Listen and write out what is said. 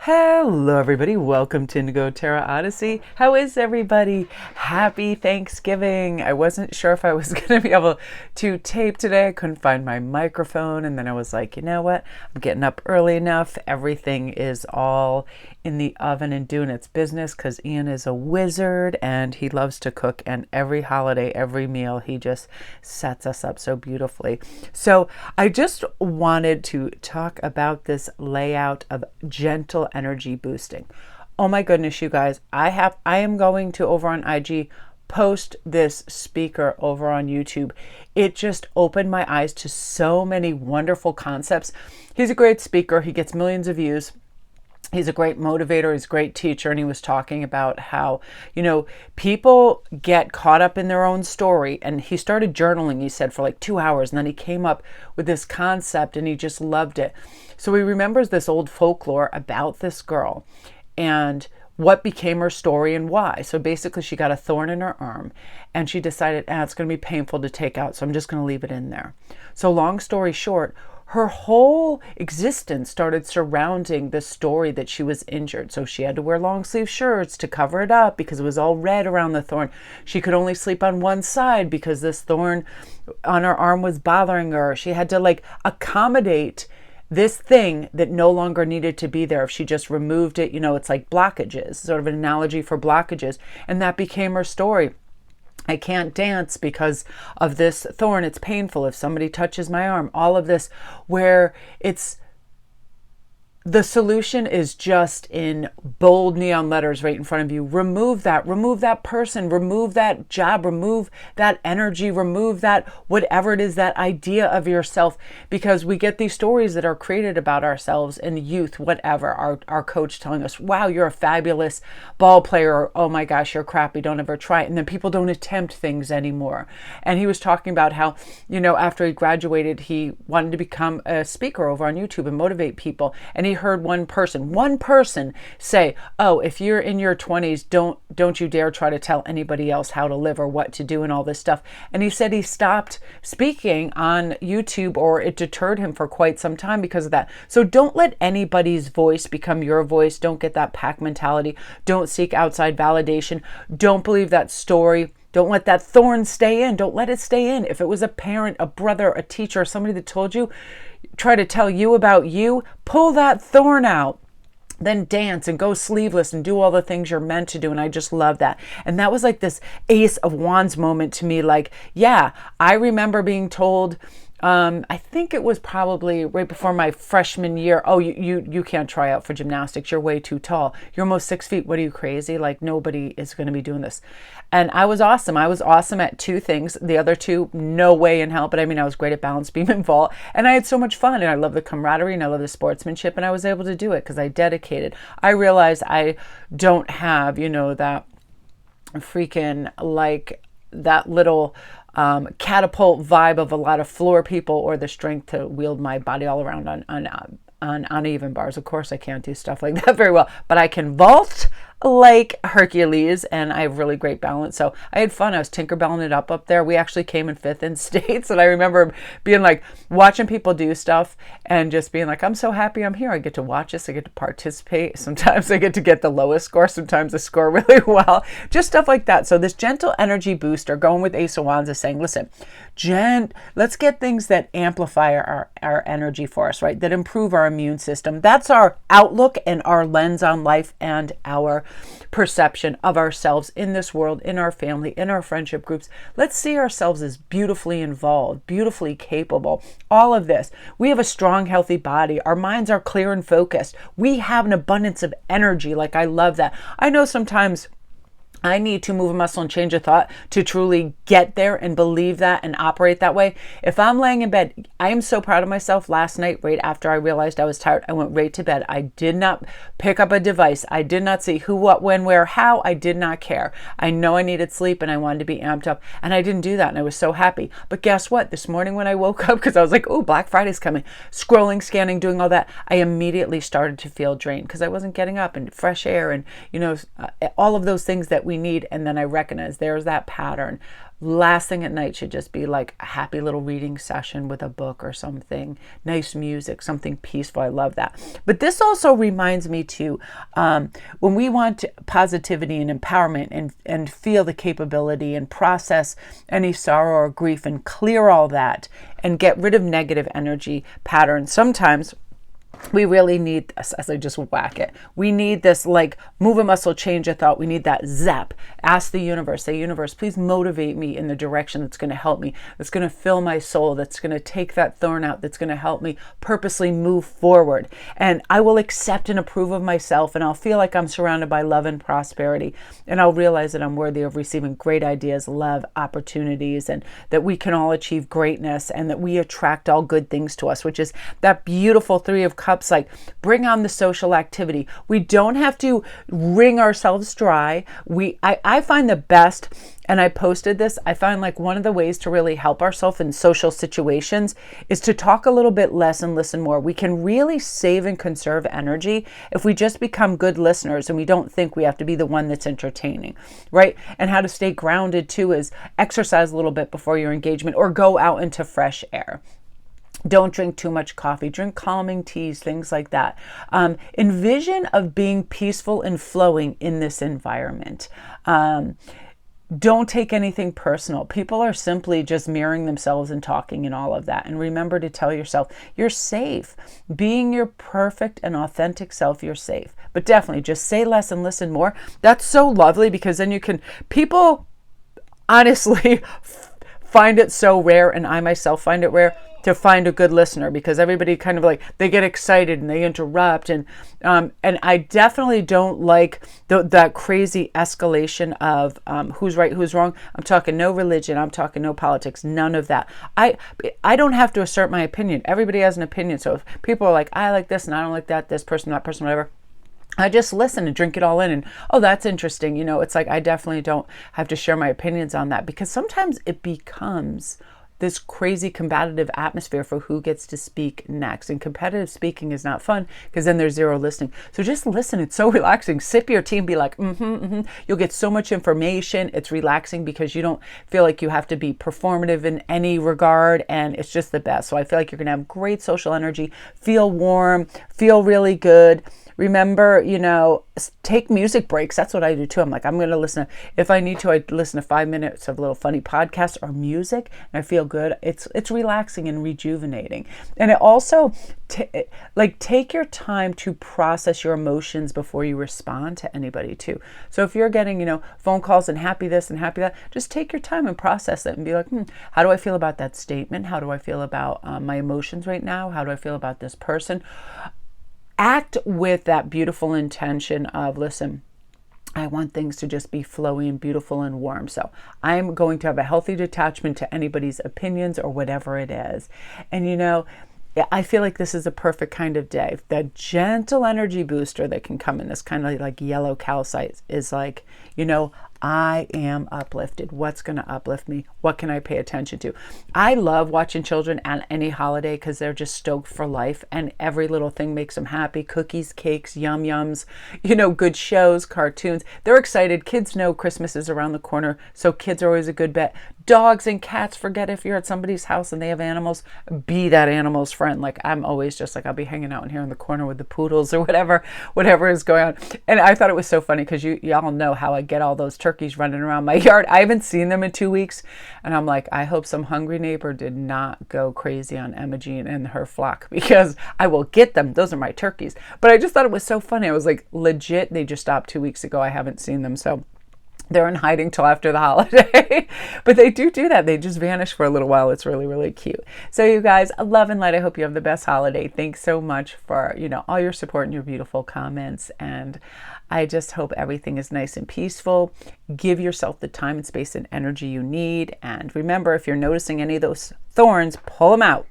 Hello, everybody. Welcome to Indigo Terra Odyssey. How is everybody? Happy Thanksgiving. I wasn't sure if I was going to be able to tape today. I couldn't find my microphone. And then I was like, you know what? I'm getting up early enough. Everything is all in the oven and doing its business because Ian is a wizard and he loves to cook. And every holiday, every meal, he just sets us up so beautifully. So I just wanted to talk about this layout of gentle energy boosting. Oh my goodness, you guys, I am going to over on IG post this speaker over on YouTube. It just opened my eyes to so many wonderful concepts. He's a great speaker. He gets millions of views. He's a great motivator. He's a great teacher. And he was talking about how, people get caught up in their own story. And he started journaling, he said, for like 2 hours. And then he came up with this concept and he just loved it. So he remembers this old folklore about this girl and what became her story and why. So basically she got a thorn in her arm and she decided, it's going to be painful to take out. So I'm just going to leave it in there. So long story short, her whole existence started surrounding the story that she was injured. So she had to wear long sleeve shirts to cover it up because it was all red around the thorn. She could only sleep on one side because this thorn on her arm was bothering her. She had to accommodate this thing that no longer needed to be there. If she just removed it, it's like blockages, sort of an analogy for blockages. And that became her story. I can't dance because of this thorn. It's painful if somebody touches my arm. All of this, where the solution is just in bold neon letters right in front of you. Remove that person, remove that job, remove that energy, remove that whatever it is, that idea of yourself, because we get these stories that are created about ourselves in youth, whatever. Our coach telling us, wow, you're a fabulous ball player, or oh my gosh, you're crappy, don't ever try it. And then people don't attempt things anymore. And he was talking about how, after he graduated, he wanted to become a speaker over on YouTube and motivate people. And he heard one person say, oh, if you're in your 20s, don't you dare try to tell anybody else how to live or what to do and all this stuff. And he said he stopped speaking on YouTube, or it deterred him for quite some time because of that. So don't let anybody's voice become your voice. Don't get that pack mentality. Don't seek outside validation. Don't believe that story. Don't let that thorn stay in. Don't let it stay in. If it was a parent, a brother, a teacher, somebody that told you, try to tell you about you, pull that thorn out. Then dance and go sleeveless and do all the things you're meant to do. And I just love that. And that was like this Ace of Wands moment to me. I remember being told, I think it was probably right before my freshman year, oh, you can't try out for gymnastics. You're way too tall. You're almost 6 feet. What are you, crazy? Nobody is going to be doing this. And I was awesome. I was awesome at 2 things. The other 2, no way in hell. But I was great at balance beam and vault. And I had so much fun. And I love the camaraderie and I love the sportsmanship. And I was able to do it because I dedicated. I realized I don't have, that freaking that little catapult vibe of a lot of floor people, or the strength to wield my body all around on uneven bars. Of course, I can't do stuff like that very well, but I can vault like Hercules, and I have really great balance. So I had fun. I was Tinkerbelling it up there. We actually came in 5th in states, and I remember being watching people do stuff and just being I'm so happy I'm here. I get to watch this. I get to participate. Sometimes I get to get the lowest score. Sometimes I score really well. Just stuff like that. So this gentle energy booster, going with Ace of Wands, is saying, listen, let's get things that amplify our energy for us, right? That improve our immune system. That's our outlook and our lens on life and our perception of ourselves in this world, in our family, in our friendship groups. Let's see ourselves as beautifully involved, beautifully capable. All of this. We have a strong, healthy body. Our minds are clear and focused. We have an abundance of energy. I love that. I know sometimes I need to move a muscle and change a thought to truly get there and believe that and operate that way. If I'm laying in bed, I am so proud of myself. Last night, right after I realized I was tired, I went right to bed. I did not pick up a device. I did not see who, what, when, where, how. I did not care. I know I needed sleep and I wanted to be amped up, and I didn't do that, and I was so happy. But guess what? This morning when I woke up, because I was like, oh, Black Friday's coming, scrolling, scanning, doing all that, I immediately started to feel drained because I wasn't getting up and fresh air and, all of those things that we need. And then I recognize there's that pattern Last thing at night should just be like a happy little reading session with a book or something, nice music, something peaceful. I love that. But this also reminds me too, when we want positivity and empowerment and feel the capability and process any sorrow or grief and clear all that and get rid of negative energy patterns, sometimes we really need this, as I just whack it. We need this, like, move a muscle, change a thought. We need that zap. Ask the universe, say, universe, please motivate me in the direction that's going to help me, that's going to fill my soul, that's going to take that thorn out, that's going to help me purposely move forward. And I will accept and approve of myself, and I'll feel like I'm surrounded by love and prosperity. And I'll realize that I'm worthy of receiving great ideas, love, opportunities, and that we can all achieve greatness and that we attract all good things to us, which is that beautiful Three of Cups. Like, bring on the social activity. We don't have to wring ourselves dry. I find the best, and I posted this, I find like one of the ways to really help ourselves in social situations is to talk a little bit less and listen more. We can really save and conserve energy if we just become good listeners and we don't think we have to be the one that's entertaining, right? And how to stay grounded too is exercise a little bit before your engagement or go out into fresh air. Don't drink too much coffee, drink calming teas, things like that. Envision of being peaceful and flowing in this environment. Don't take anything personal. People are simply just mirroring themselves and talking and all of that. And remember to tell yourself, you're safe. Being your perfect and authentic self, you're safe. But definitely just say less and listen more. That's so lovely, because then people honestly find it so rare, and I myself find it rare, to find a good listener, because everybody kind of like, they get excited and they interrupt, and I definitely don't like that crazy escalation of who's right, who's wrong. I'm talking no religion, I'm talking no politics, none of that. I don't have to assert my opinion. Everybody has an opinion. So if people are like, I like this and I don't like that, this person, that person, whatever, I just listen and drink it all in, and oh, that's interesting. It's like, I definitely don't have to share my opinions on that, because sometimes it becomes this crazy combative atmosphere for who gets to speak next. And competitive speaking is not fun, because then there's zero listening. So just listen. It's so relaxing. Sip your tea and be like, You'll get so much information. It's relaxing because you don't feel like you have to be performative in any regard. And it's just the best. So I feel like you're going to have great social energy, feel warm, feel really good. Remember, take music breaks. That's what I do too. I'm like, I'm going to listen. If I need to, I listen to 5 minutes of a little funny podcast or music, and I feel good. It's relaxing and rejuvenating. And it also, take your time to process your emotions before you respond to anybody too. So if you're getting, phone calls and happy this and happy that, just take your time and process it and be like, how do I feel about that statement? How do I feel about my emotions right now? How do I feel about this person? Act with that beautiful intention of, listen, I want things to just be flowy and beautiful and warm. So I'm going to have a healthy detachment to anybody's opinions or whatever it is. And I feel like this is a perfect kind of day. That gentle energy booster that can come in this kind of like yellow calcite is like, I am uplifted. What's going to uplift me? What can I pay attention to? I love watching children at any holiday because they're just stoked for life, and every little thing makes them happy. Cookies, cakes, yum-yums, good shows, cartoons. They're excited. Kids know Christmas is around the corner, so kids are always a good bet. Dogs and cats, forget if you're at somebody's house and they have animals, be that animal's friend. Like, I'm always just like, I'll be hanging out in here in the corner with the poodles or whatever is going on. And I thought it was so funny because y'all know how I get all those turkeys running around my yard. I haven't seen them in 2 weeks. And I'm like, I hope some hungry neighbor did not go crazy on Emma Jean and her flock, because I will get them. Those are my turkeys. But I just thought it was so funny. I was like, legit, they just stopped 2 weeks ago. I haven't seen them. So they're in hiding till after the holiday. But they do that. They just vanish for a little while. It's really, really cute. So you guys, love and light. I hope you have the best holiday. Thanks so much for, all your support and your beautiful comments. And I just hope everything is nice and peaceful. Give yourself the time and space and energy you need. And remember, if you're noticing any of those thorns, pull them out.